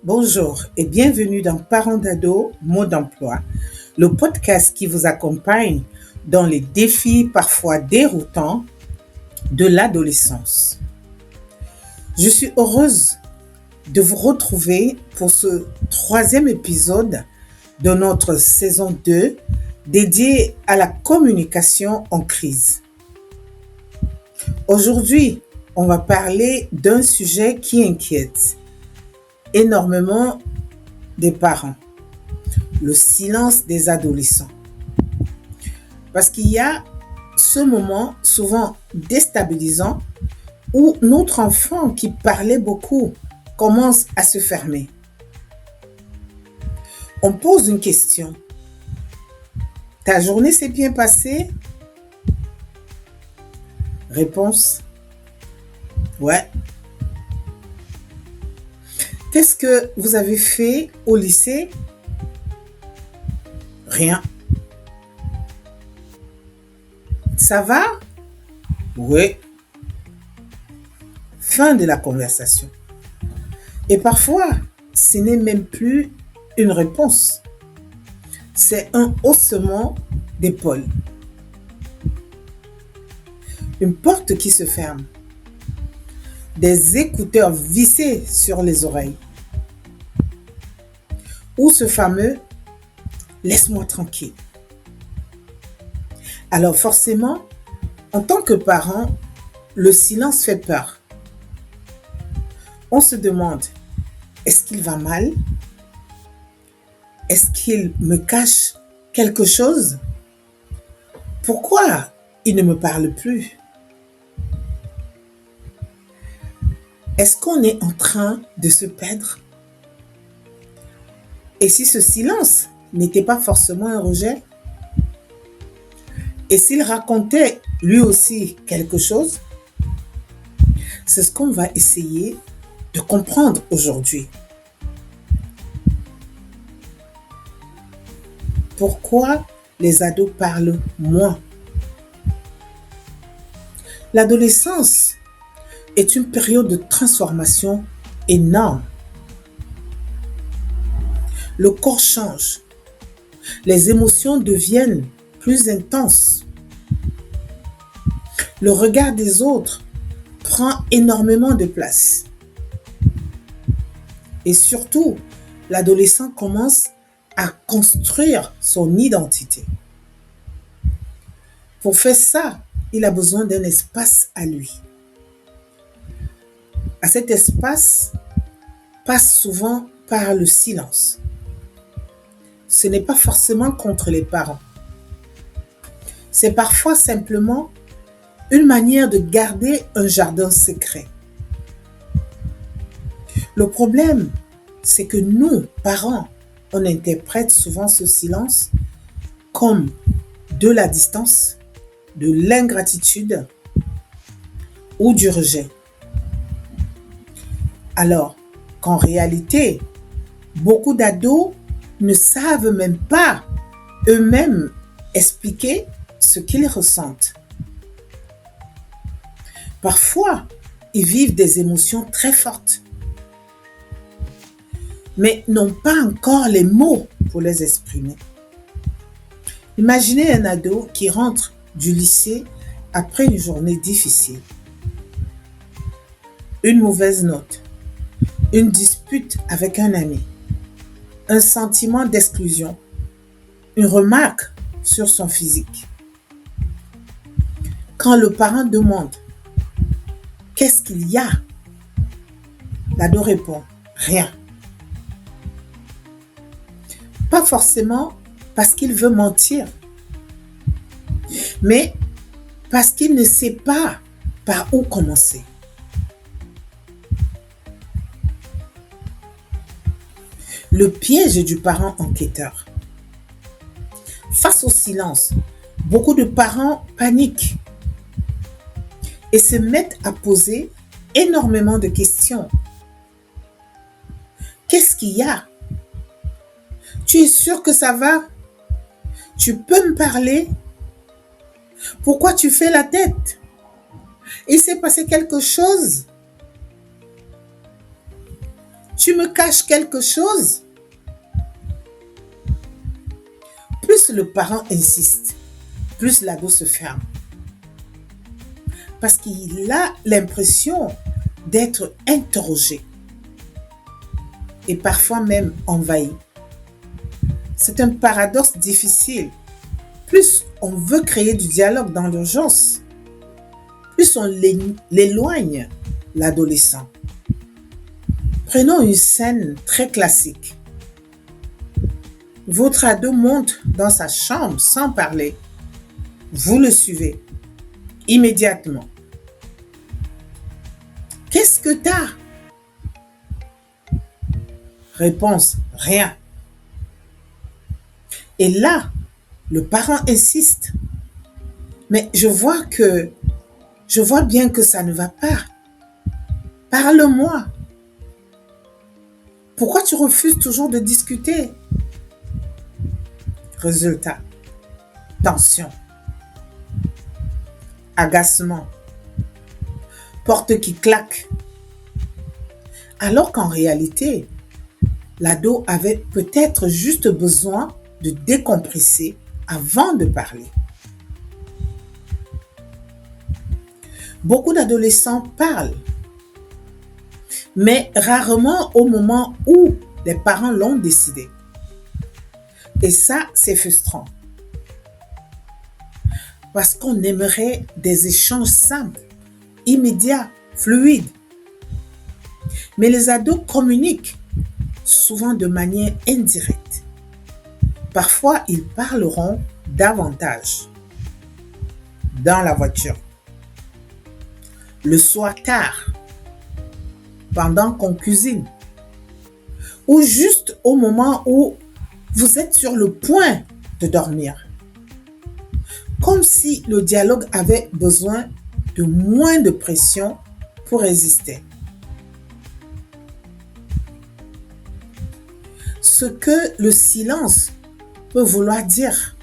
Bonjour et bienvenue dans Parents d'ado, mode d'emploi, le podcast qui vous accompagne dans les défis parfois déroutants de l'adolescence. Je suis heureuse de vous retrouver pour ce 3e épisode de notre saison 2 dédié à la communication en crise. Aujourd'hui, on va parler d'un sujet qui inquiète énormément des parents, le silence des adolescents. Parce qu'il y a ce moment souvent déstabilisant où notre enfant qui parlait beaucoup commence à se fermer. On pose une question. Ta journée s'est bien passée? Réponse. Ouais. Qu'est-ce que vous avez fait au lycée? Rien. Ça va? Oui. Fin de la conversation. Et parfois, ce n'est même plus une réponse. C'est un haussement d'épaule. Une porte qui se ferme. Des écouteurs vissés sur les oreilles. Ou ce fameux « laisse-moi tranquille ». Alors forcément, en tant que parent, le silence fait peur. On se demande, est-ce qu'il va mal? Est-ce qu'il me cache quelque chose? Pourquoi il ne me parle plus? Est-ce qu'on est en train de se perdre? Et si ce silence n'était pas forcément un rejet? Et s'il racontait lui aussi quelque chose? C'est ce qu'on va essayer de comprendre aujourd'hui. Pourquoi les ados parlent moins? L'adolescence est une période de transformation énorme. Le corps change. Les émotions deviennent plus intenses. Le regard des autres prend énormément de place. Et surtout, l'adolescent commence à construire son identité. Pour faire ça, il a besoin d'un espace à lui. À cet espace passe souvent par le silence. Ce n'est pas forcément contre les parents. C'est parfois simplement une manière de garder un jardin secret. Le problème, c'est que nous, parents, on interprète souvent ce silence comme de la distance, de l'ingratitude ou du rejet. Alors qu'en réalité, beaucoup d'ados ne savent même pas eux-mêmes expliquer ce qu'ils ressentent. Parfois, ils vivent des émotions très fortes, mais n'ont pas encore les mots pour les exprimer. Imaginez un ado qui rentre du lycée après une journée difficile. Une mauvaise note, une dispute avec un ami, un sentiment d'exclusion, une remarque sur son physique. Quand le parent demande « Qu'est-ce qu'il y a ?» l'ado répond « Rien ». Pas forcément parce qu'il veut mentir, mais parce qu'il ne sait pas par où commencer. Le piège du parent enquêteur. Face au silence, beaucoup de parents paniquent et se mettent à poser énormément de questions. Qu'est-ce qu'il y a? Tu es sûr que ça va? Tu peux me parler? Pourquoi tu fais la tête? Il s'est passé quelque chose? Tu me caches quelque chose? Plus le parent insiste, plus l'ado se ferme. Parce qu'il a l'impression d'être interrogé et parfois même envahi. C'est un paradoxe difficile. Plus on veut créer du dialogue dans l'urgence, plus on l'éloigne, l'adolescent. Prenons une scène très classique. Votre ado monte dans sa chambre sans parler. Vous le suivez immédiatement. Qu'est-ce que t'as? Réponse, rien. Et là, le parent insiste. Mais je vois bien que ça ne va pas. Parle-moi. Pourquoi tu refuses toujours de discuter? Résultat, tension, agacement, porte qui claque. Alors qu'en réalité, l'ado avait peut-être juste besoin de décompresser avant de parler. Beaucoup d'adolescents parlent, mais rarement au moment où les parents l'ont décidé. Et ça, c'est frustrant. Parce qu'on aimerait des échanges simples, immédiats, fluides. Mais les ados communiquent, souvent de manière indirecte. Parfois, ils parleront davantage. Dans la voiture. Le soir tard. Pendant qu'on cuisine. Ou juste au moment où vous êtes sur le point de dormir. Comme si le dialogue avait besoin de moins de pression pour résister. Ce que le silence peut vouloir dire.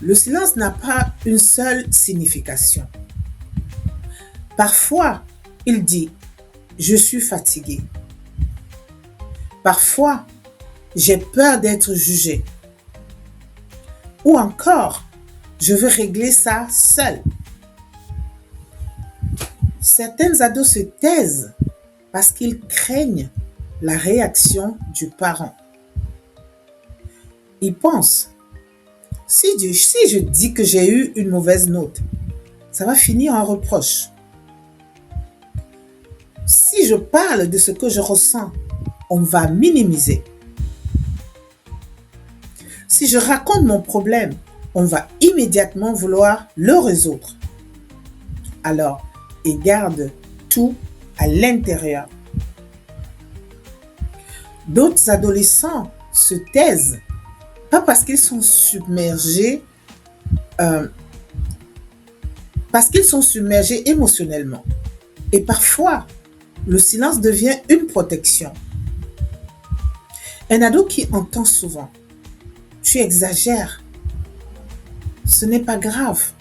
Le silence n'a pas une seule signification. Parfois, il dit « je suis fatigué ». Parfois, j'ai peur d'être jugé. Ou encore, je veux régler ça seul. Certains ados se taisent parce qu'ils craignent la réaction du parent. Ils pensent, si je dis que j'ai eu une mauvaise note, ça va finir en reproche. Si je parle de ce que je ressens, on va minimiser. Si je raconte mon problème, on va immédiatement vouloir le résoudre. Alors, ils gardent tout à l'intérieur. D'autres adolescents se taisent, pas parce qu'ils sont submergés, parce qu'ils sont submergés émotionnellement. Et parfois, le silence devient une protection. Un ado qui entend souvent « tu exagères », ce n'est pas grave.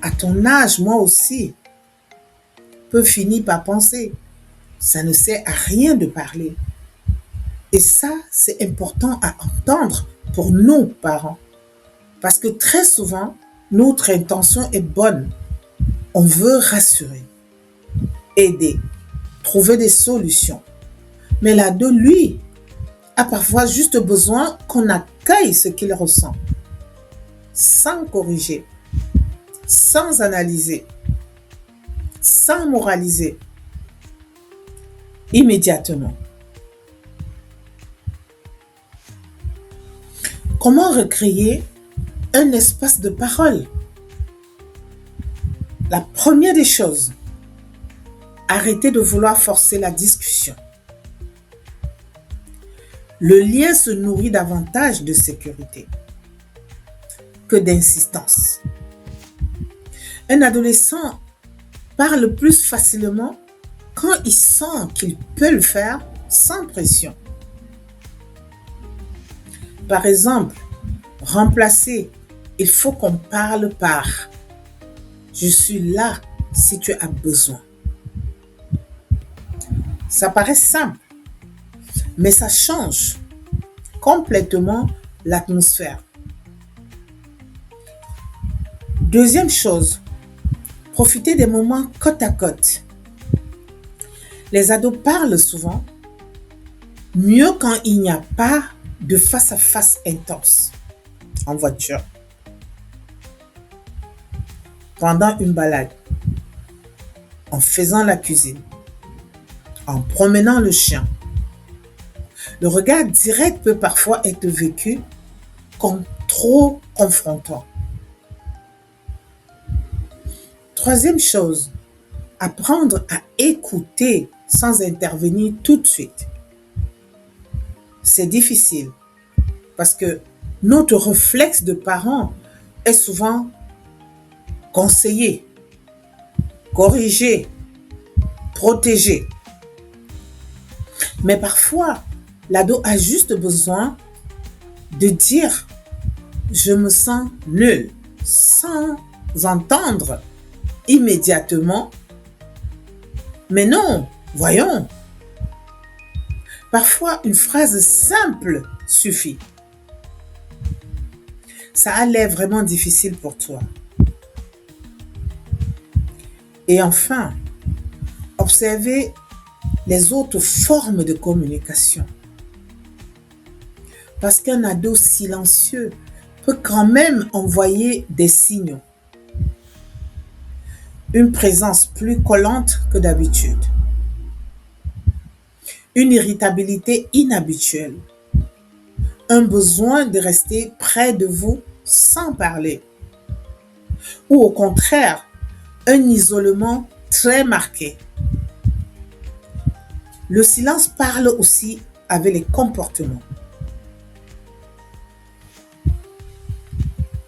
À ton âge, moi aussi, peut finir par penser « ça ne sert à rien de parler ». Et ça, c'est important à entendre pour nos parents. Parce que très souvent, notre intention est bonne. On veut rassurer, aider, trouver des solutions. Mais l'ado, lui, a parfois juste besoin qu'on accueille ce qu'il ressent, sans corriger, sans analyser, sans moraliser, immédiatement. Comment recréer un espace de parole? La première des choses, arrêtez de vouloir forcer la discussion. Le lien se nourrit davantage de sécurité que d'insistance. Un adolescent parle plus facilement quand il sent qu'il peut le faire sans pression. Par exemple, remplacer « il faut qu'on parle par » « je suis là si tu as besoin ». Ça paraît simple, mais ça change complètement l'atmosphère. Deuxième chose, profitez des moments côte à côte. Les ados parlent souvent mieux quand il n'y a pas de face-à-face intense. En voiture, pendant une balade, en faisant la cuisine, en promenant le chien. Le regard direct peut parfois être vécu comme trop confrontant. Troisième chose, apprendre à écouter sans intervenir tout de suite. C'est difficile parce que notre réflexe de parent est souvent conseiller, corriger, protéger. Mais parfois, l'ado a juste besoin de dire « je me sens nul » sans entendre immédiatement « mais non, voyons ». Parfois, une phrase simple suffit. Ça a l'air vraiment difficile pour toi. Et enfin, observez les autres formes de communication. Parce qu'un ado silencieux peut quand même envoyer des signaux. Une présence plus collante que d'habitude. Une irritabilité inhabituelle. Un besoin de rester près de vous sans parler. Ou au contraire, un isolement très marqué. Le silence parle aussi avec les comportements.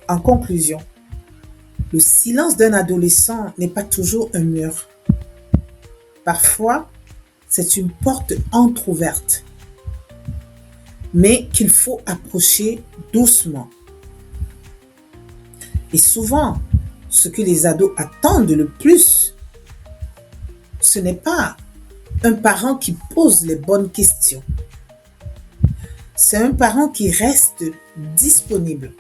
En conclusion, le silence d'un adolescent n'est pas toujours un mur. Parfois, c'est une porte entrouverte, mais qu'il faut approcher doucement. Et souvent, ce que les ados attendent le plus, ce n'est pas un parent qui pose les bonnes questions. C'est un parent qui reste disponible,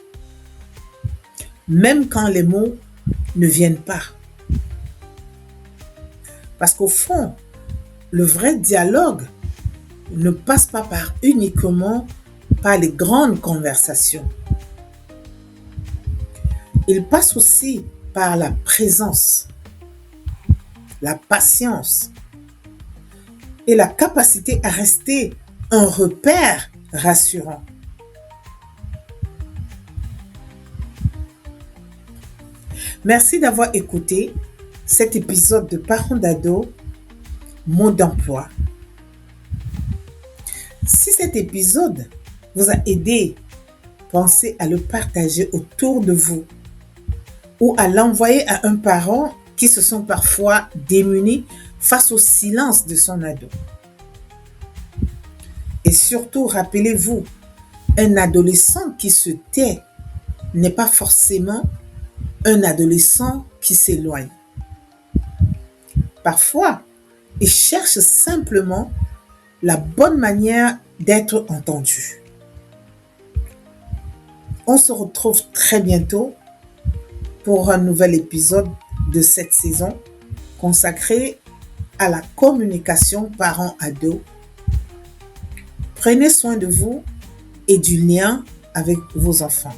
même quand les mots ne viennent pas. Parce qu'au fond, le vrai dialogue ne passe pas uniquement par les grandes conversations. Il passe aussi par la présence, la patience et la capacité à rester un repère rassurant. Merci d'avoir écouté cet épisode de Parents d'ado, mode d'emploi. Si cet épisode vous a aidé, pensez à le partager autour de vous ou à l'envoyer à un parent qui se sent parfois démuni face au silence de son ado. Et surtout, rappelez-vous, un adolescent qui se tait n'est pas forcément un adolescent qui s'éloigne. Parfois, il cherche simplement la bonne manière d'être entendu. On se retrouve très bientôt pour un nouvel épisode de cette saison consacré à la communication parent-ado. Prenez soin de vous et du lien avec vos enfants.